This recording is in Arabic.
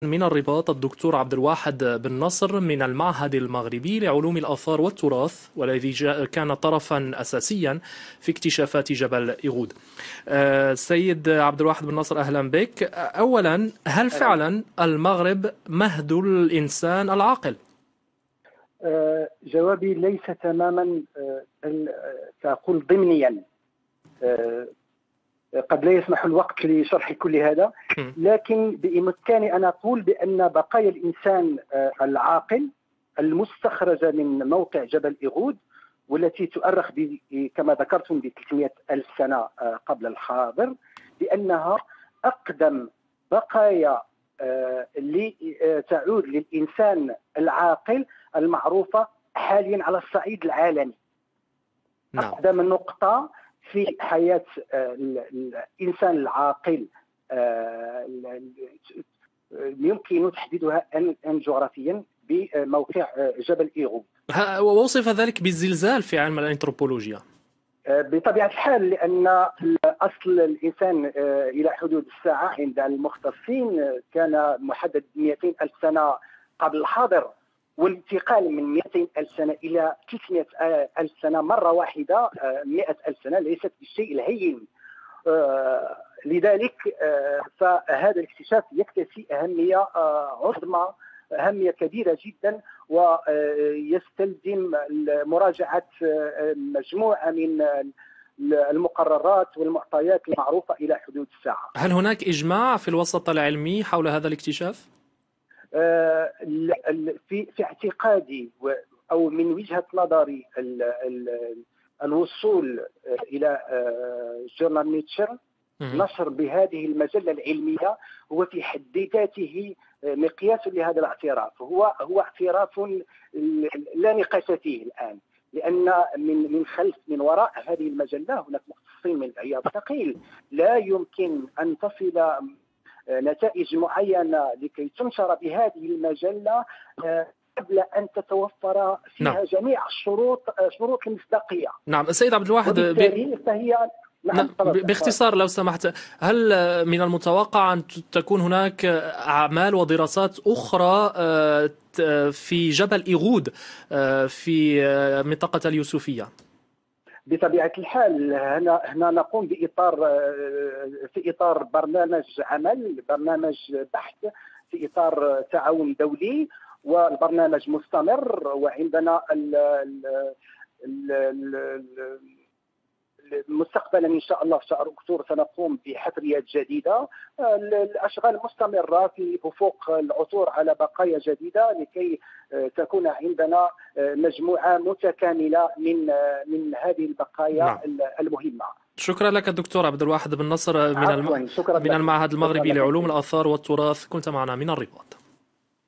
من الرباط الدكتور عبد الواحد بن نصر من المعهد المغربي لعلوم الآثار والتراث، والذي كان طرفا أساسيا في اكتشافات جبل إيغود. سيد عبد الواحد بن نصر، أهلا بك. أولا، هل فعلا المغرب مهد الإنسان العاقل؟ جوابي ليس تماما سأقول ضمنيا. قد لا يسمح الوقت لشرح كل هذا، لكن بإمكاني أن أقول بأن بقايا الإنسان العاقل المستخرجة من موقع جبل إيغود، والتي تؤرخ كما ذكرتم ب 300 ألف سنة قبل الحاضر، بأنها أقدم بقايا تعود للإنسان العاقل المعروفة حاليا على الصعيد العالمي. نعم. أقدم نقطة في حياة الإنسان العاقل يمكن تحديدها جغرافيا بموقع جبل إيغود. ووصف ذلك بالزلزال في علم الأنثروبولوجيا. بطبيعة الحال، لأن أصل الإنسان إلى حدود الساعة عند المختصين كان محدد 200 ألف سنة قبل الحاضر، والانتقال من 200 ألف سنة إلى 300 ألف سنة مرة واحدة 100 ألف سنة ليست بالشيء الهين. لذلك فهذا الاكتشاف يكتسي أهمية عظمى، أهمية كبيرة جدا، ويستلزم مراجعة مجموعة من المقررات والمعطيات المعروفة إلى حدود الساعة. هل هناك إجماع في الوسط العلمي حول هذا الاكتشاف؟ في اعتقادي أو من وجهة نظري الوصول إلى جورنال نيتشر، نشر بهذه المجلة العلمية، هو في حد ذاته مقياس لهذا الاعتراف. هو اعتراف لا نقاش فيه الآن، لأن من وراء هذه المجلة هناك مختصين من العياط ثقيل. لا يمكن أن تصل نتائج معينة لكي تنشر بهذه المجلة قبل أن تتوفر فيها جميع شروط المصداقية. نعم سيد عبد الواحد، فهي باختصار لو سمحت، هل من المتوقع أن تكون هناك أعمال ودراسات أخرى في جبل إيغود في منطقة اليوسفية؟ بطبيعة الحال هنا نقوم في إطار برنامج عمل، برنامج بحث في إطار تعاون دولي، والبرنامج مستمر. وعندنا مستقبلا ان شاء الله في شهر اكتوبر سنقوم بحفريات جديده. الاشغال مستمره في افق العثور على بقايا جديده لكي تكون عندنا مجموعه متكامله من هذه البقايا. نعم. المهمه. شكرا لك الدكتور عبد الواحد بن نصر من المعهد المغربي لعلوم الآثار والتراث، كنت معنا من الرباط.